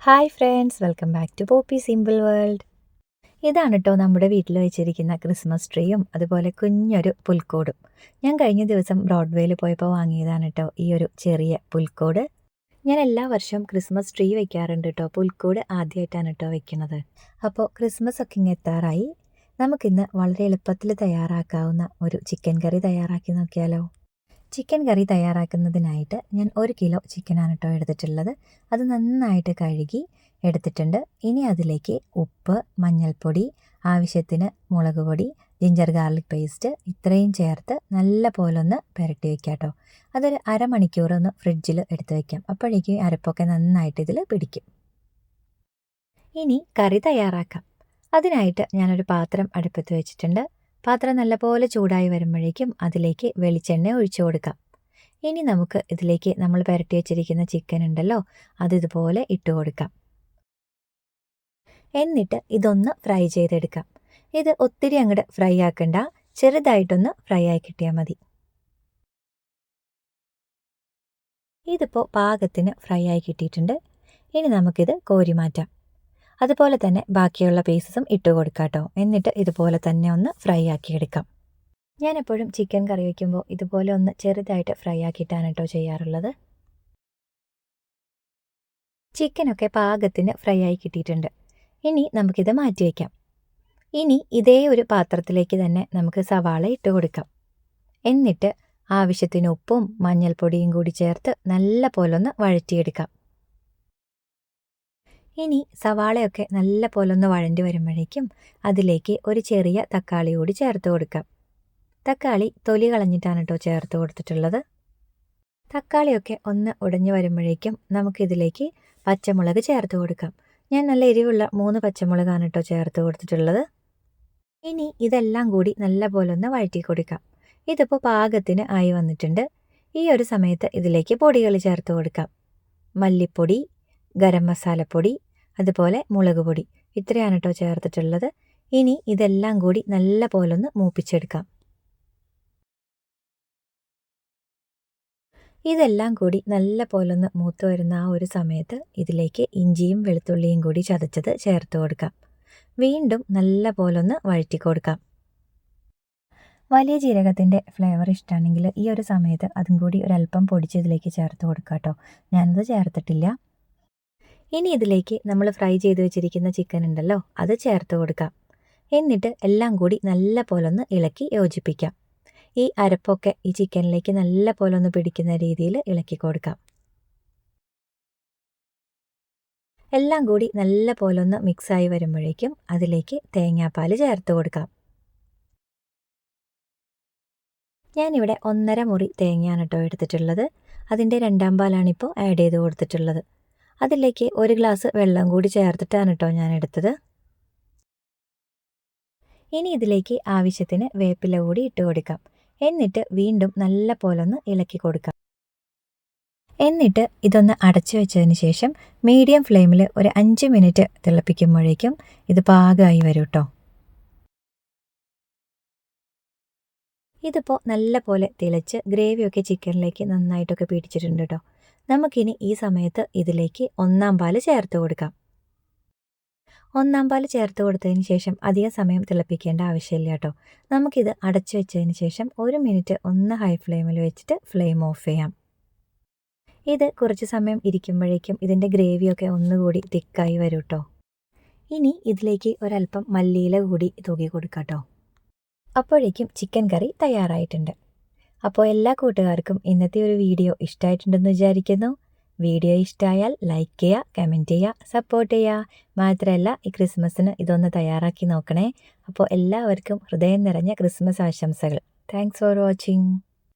Hi friends, welcome back to Poppy Simple World. ഇതാണ് കേട്ടോ നമ്മുടെ വീട്ടിൽ വെച്ചിരിക്കുന്ന ക്രിസ്മസ് ട്രീയും അതുപോലെ കുഞ്ഞൊരു പുൽക്കൂടും. ഞാൻ കഴിഞ്ഞ ദിവസം ബ്രോഡ്വേയിൽ പോയപ്പോൾ വാങ്ങിയതാണ് കേട്ടോ ഈ ഒരു ചെറിയ പുൽക്കൂട്. ഞാൻ എല്ലാ വർഷവും ക്രിസ്മസ് ട്രീ വെക്കാറുണ്ട് കേട്ടോ. പുൽക്കൂട് ആദ്യമായിട്ടാണ് കേട്ടോ വെക്കുന്നത്. അപ്പോൾ ക്രിസ്മസ് ഒക്കെ ഇങ്ങ് എത്താറായി. നമുക്കിന്ന് വളരെ എളുപ്പത്തിൽ തയ്യാറാക്കാവുന്ന ഒരു ചിക്കൻ കറി തയ്യാറാക്കി നോക്കിയാലോ. ചിക്കൻ കറി തയ്യാറാക്കുന്നതിനായിട്ട് ഞാൻ 1 കിലോ ചിക്കനാണ് കേട്ടോ എടുത്തിട്ടുള്ളത്. അത് നന്നായിട്ട് കഴുകി എടുത്തിട്ടുണ്ട്. ഇനി അതിലേക്ക് ഉപ്പ്, മഞ്ഞൾപ്പൊടി, ആവശ്യത്തിന് മുളക് പൊടി, ജിഞ്ചർ ഗാർലിക് പേസ്റ്റ് ഇത്രയും ചേർത്ത് നല്ല പോലെ ഒന്ന് പുരട്ടി വയ്ക്കാം കേട്ടോ. അതൊരു അരമണിക്കൂർ ഒന്ന് ഫ്രിഡ്ജിൽ എടുത്ത് വയ്ക്കാം. അപ്പോഴേക്കും അരപ്പൊക്കെ നന്നായിട്ട് ഇതിൽ പിടിക്കും. ഇനി കറി തയ്യാറാക്കാം. അതിനായിട്ട് ഞാനൊരു പാത്രം അടുപ്പത്ത് വെച്ചിട്ടുണ്ട്. പാത്രം നല്ലപോലെ ചൂടായി വരുമ്പോഴേക്കും അതിലേക്ക് വെളിച്ചെണ്ണ ഒഴിച്ചു കൊടുക്കാം. ഇനി നമുക്ക് ഇതിലേക്ക് നമ്മൾ പുരട്ടി വെച്ചിരിക്കുന്ന ചിക്കൻ ഉണ്ടല്ലോ, അതിതുപോലെ ഇട്ട് കൊടുക്കാം. എന്നിട്ട് ഇതൊന്ന് ഫ്രൈ ചെയ്തെടുക്കാം. ഇത് ഒത്തിരി അങ്ങോട്ട് ഫ്രൈ ആക്കണ്ട, ചെറുതായിട്ടൊന്ന് ഫ്രൈ ആയി കിട്ടിയാൽ മതി. ഇതിപ്പോൾ പാകത്തിന് ഫ്രൈ ആയി കിട്ടിയിട്ടുണ്ട്. ഇനി നമുക്കിത് കോരി മാറ്റാം. അതുപോലെ തന്നെ ബാക്കിയുള്ള പീസസും ഇട്ട് കൊടുക്കാം കേട്ടോ. എന്നിട്ട് ഇതുപോലെ തന്നെ ഒന്ന് ഫ്രൈ ആക്കി എടുക്കാം. ഞാൻ എപ്പോഴും ചിക്കൻ കറി വയ്ക്കുമ്പോൾ ഇതുപോലെ ഒന്ന് ചെറുതായിട്ട് ഫ്രൈ ആക്കിയിട്ടാണ് കേട്ടോ ചെയ്യാറുള്ളത്. ചിക്കനൊക്കെ പാകത്തിന് ഫ്രൈ ആയി കിട്ടിയിട്ടുണ്ട്. ഇനി നമുക്കിത് മാറ്റി വയ്ക്കാം. ഇനി ഇതേ ഒരു പാത്രത്തിലേക്ക് തന്നെ നമുക്ക് സവാള ഇട്ട് കൊടുക്കാം. എന്നിട്ട് ആവശ്യത്തിന് ഉപ്പും മഞ്ഞൾപ്പൊടിയും കൂടി ചേർത്ത് നല്ല പോലെ ഒന്ന് വഴറ്റിയെടുക്കാം. ഇനി സവാളയൊക്കെ നല്ല പോലെ ഒന്ന് വഴണ്ടി വരുമ്പോഴേക്കും അതിലേക്ക് ഒരു ചെറിയ തക്കാളി കൂടി ചേർത്ത് കൊടുക്കാം. തക്കാളി തൊലി കളഞ്ഞിട്ടാണ് കേട്ടോ ചേർത്ത് കൊടുത്തിട്ടുള്ളത്. തക്കാളിയൊക്കെ ഒന്ന് ഉടഞ്ഞു വരുമ്പോഴേക്കും നമുക്കിതിലേക്ക് പച്ചമുളക് ചേർത്ത് കൊടുക്കാം. ഞാൻ നല്ല എരിവുള്ള 3 പച്ചമുളകാണ് കേട്ടോ ചേർത്ത് കൊടുത്തിട്ടുള്ളത്. ഇനി ഇതെല്ലാം കൂടി നല്ല പോലെ ഒന്ന് വഴറ്റി കൊടുക്കാം. ഇതിപ്പോൾ പാകത്തിന് ആയി വന്നിട്ടുണ്ട്. ഈ ഒരു സമയത്ത് ഇതിലേക്ക് പൊടികൾ ചേർത്ത് കൊടുക്കാം. മല്ലിപ്പൊടി, ഗരം മസാലപ്പൊടി, അതുപോലെ മുളക് പൊടി ഇത്രയാണ് കേട്ടോ ചേർത്തിട്ടുള്ളത്. ഇനി ഇതെല്ലാം കൂടി നല്ല പോലൊന്ന് മൂപ്പിച്ചെടുക്കാം. ഇതെല്ലാം കൂടി നല്ല പോലൊന്ന് മൂത്ത് വരുന്ന ആ ഒരു സമയത്ത് ഇതിലേക്ക് ഇഞ്ചിയും വെളുത്തുള്ളിയും കൂടി ചതച്ചത് ചേർത്ത് കൊടുക്കാം. വീണ്ടും നല്ല പോലൊന്ന് വഴറ്റി കൊടുക്കാം. വലിയ ജീരകത്തിൻ്റെ ഫ്ലേവർ ഇഷ്ടമാണെങ്കിൽ ഈ ഒരു സമയത്ത് അതും കൂടി ഒരല്പം പൊടിച്ചതിലേക്ക് ചേർത്ത് കൊടുക്കാം കേട്ടോ. ഞാനത് ചേർത്തിട്ടില്ല. ഇനി ഇതിലേക്ക് നമ്മൾ ഫ്രൈ ചെയ്ത് വെച്ചിരിക്കുന്ന ചിക്കൻ ഉണ്ടല്ലോ, അത് ചേർത്ത് കൊടുക്കാം. എന്നിട്ട് എല്ലാം കൂടി നല്ല പോലെ ഒന്ന് ഇളക്കി യോജിപ്പിക്കാം. ഈ അരപ്പൊക്കെ ഈ ചിക്കനിലേക്ക് നല്ല പോലെ ഒന്ന് പിടിക്കുന്ന രീതിയിൽ ഇളക്കി കൊടുക്കാം. എല്ലാം കൂടി നല്ല പോലെ ഒന്ന് മിക്സായി വരുമ്പോഴേക്കും അതിലേക്ക് തേങ്ങാപ്പാൽ ചേർത്ത് കൊടുക്കാം. ഞാനിവിടെ 1.5 മുറി തേങ്ങയാണ് കേട്ടോ എടുത്തിട്ടുള്ളത്. അതിൻ്റെ 2ാം പാലാണിപ്പോൾ ആഡ് ചെയ്ത് കൊടുത്തിട്ടുള്ളത്. അതിലേക്ക് 1 ഗ്ലാസ് വെള്ളം കൂടി ചേർത്തിട്ടാണ് കേട്ടോ ഞാൻ എടുത്തത്. ഇനി ഇതിലേക്ക് ആവശ്യത്തിന് വേപ്പില കൂടി ഇട്ട് കൊടുക്കാം. എന്നിട്ട് വീണ്ടും നല്ല പോലെ ഒന്ന് ഇളക്കി കൊടുക്കാം. എന്നിട്ട് ഇതൊന്ന് അടച്ചു വെച്ചതിന് ശേഷം മീഡിയം ഫ്ലെയിമിൽ ഒരു 5 മിനിറ്റ് തിളപ്പിക്കുമ്പോഴേക്കും ഇത് പാകമായി വരും കേട്ടോ. ഇതിപ്പോൾ നല്ല പോലെ തിളച്ച് ഗ്രേവിയൊക്കെ ചിക്കനിലേക്ക് നന്നായിട്ടൊക്കെ പിടിച്ചിട്ടുണ്ട് കേട്ടോ. നമുക്കിനി ഈ സമയത്ത് ഇതിലേക്ക് 1ാം പാല് ചേർത്ത് കൊടുക്കാം. 1ാം പാല് ചേർത്ത് കൊടുത്തതിന് ശേഷം അധികം സമയം തിളപ്പിക്കേണ്ട ആവശ്യമില്ല കേട്ടോ. നമുക്കിത് അടച്ചു വെച്ചതിന് ശേഷം 1 മിനിറ്റ് ഒന്ന് ഹൈ ഫ്ലെയിമിൽ വെച്ചിട്ട് ഫ്ലെയിം ഓഫ് ചെയ്യാം. ഇത് കുറച്ച് സമയം ഇരിക്കുമ്പോഴേക്കും ഇതിൻ്റെ ഗ്രേവിയൊക്കെ ഒന്നുകൂടി തിക്കായി വരും കേട്ടോ. ഇനി ഇതിലേക്ക് ഒരല്പം മല്ലിയില കൂടി തൂക്കി കൊടുക്കാം കേട്ടോ. അപ്പോഴേക്കും ചിക്കൻ കറി തയ്യാറായിട്ടുണ്ട്. അപ്പോൾ എല്ലാ കൂട്ടുകാർക്കും ഇന്നത്തെ ഒരു വീഡിയോ ഇഷ്ടമായിട്ടുണ്ടെന്ന് വിചാരിക്കുന്നു. വീഡിയോ ഇഷ്ടമായാൽ ലൈക്ക് ചെയ്യുക, കമൻറ്റ് ചെയ്യുക, സപ്പോർട്ട് ചെയ്യുക. മാത്രമല്ല ഈ ക്രിസ്മസിന് ഇതൊന്ന് തയ്യാറാക്കി നോക്കണേ. അപ്പോൾ എല്ലാവർക്കും ഹൃദയം നിറഞ്ഞ ക്രിസ്മസ് ആശംസകൾ. Thanks for watching.